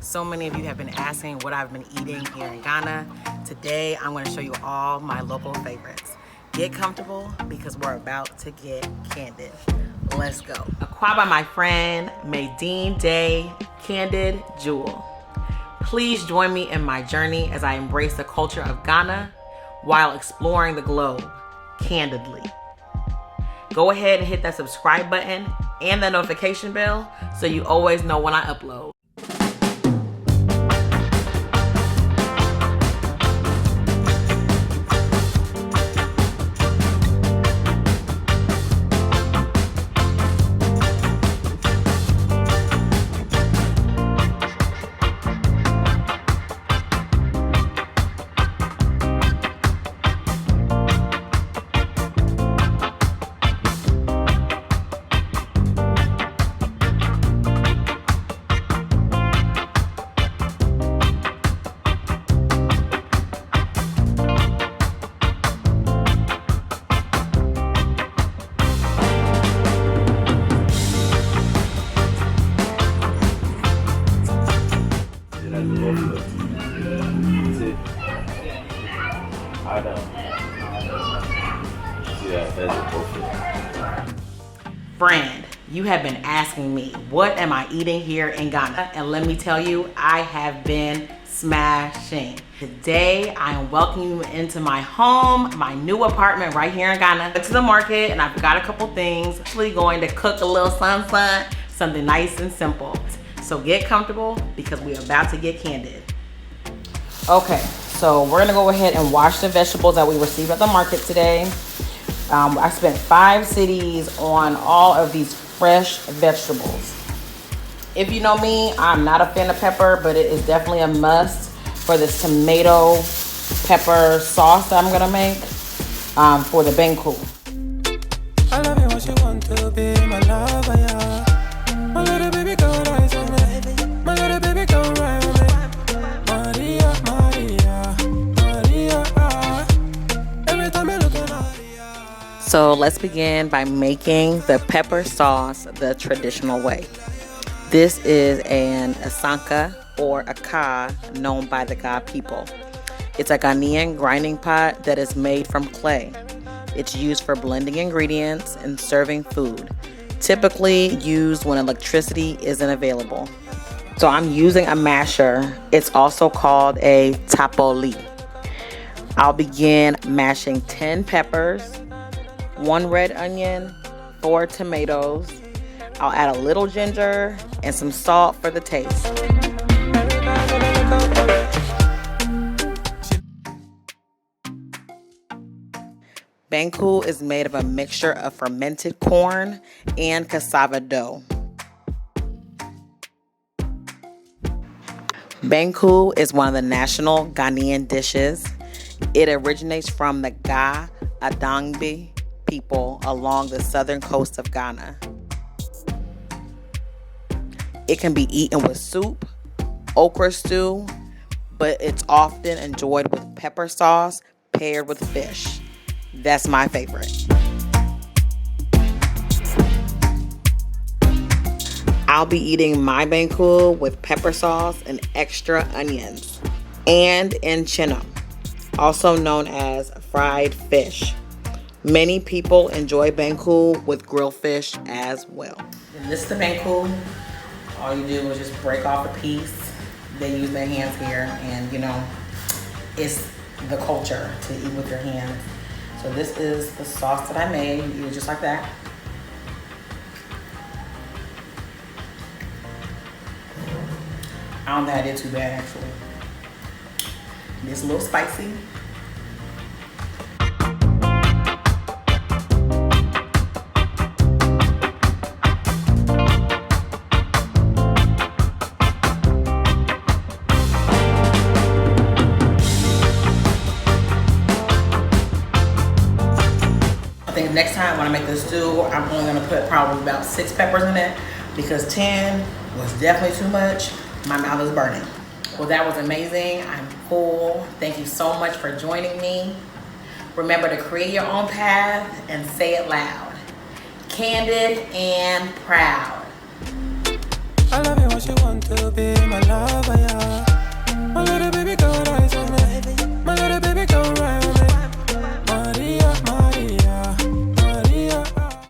So many of you have been asking what I've been eating here in Ghana. Today, I'm going to show you all my local favorites. Get comfortable because we're about to get candid. Let's go. Acquired by my friend Maydeen Day Candid Jewel. Please join me in my journey as I embrace the culture of Ghana while exploring the globe candidly. Go ahead and hit that subscribe button and the notification bell so you always know when I upload. Friend, you have been asking me, what am I eating here in Ghana? And let me tell you, I have been smashing. Today, I am welcoming you into my home, my new apartment right here in Ghana. I went to the market and I've got a couple things. Actually going to cook a little something nice and simple. So get comfortable because we're about to get candid. Okay, so we're gonna go ahead and wash the vegetables that we received at the market today. I spent 5 cedis on all of these fresh vegetables. If you know me, I'm not a fan of pepper, but it is definitely a must for this tomato pepper sauce that I'm gonna make for the Banku. I love you when you want to be my lover, yeah. My little baby go rise on me. My little baby go rise on me. Maria, Maria, Maria. Every time I look at her. So let's begin by making the pepper sauce the traditional way. This is an asanka or a ka known by the Ga people. It's a Ghanaian grinding pot that is made from clay. It's used for blending ingredients and serving food, typically used when electricity isn't available. So I'm using a masher. It's also called a tapoli. I'll begin mashing 10 peppers, 1 red onion, 4 tomatoes. I'll add a little ginger and some salt for the taste. Banku is made of a mixture of fermented corn and cassava dough. Banku is one of the national Ghanaian dishes. It originates from the Ga Adangbe people along the southern coast of Ghana. It can be eaten with soup, okra stew, but it's often enjoyed with pepper sauce paired with fish. That's my favorite. I'll be eating my Banku with pepper sauce and extra onions and enchinum, also known as fried fish. Many people enjoy Banku with grilled fish as well. And this is the Banku. All you do is just break off a piece. They use their hands here, and you know, it's the culture to eat with your hands. So this is the sauce that I made. You eat it just like that. I don't think I did too bad actually. It's a little spicy. Next time when I make this stew, I'm only gonna put probably about 6 peppers in it because 10 was definitely too much. My mouth is burning. Well, that was amazing. I'm full. Thank you so much for joining me. Remember to create your own path and say it loud. Candid and proud. I love you when you want to be my love.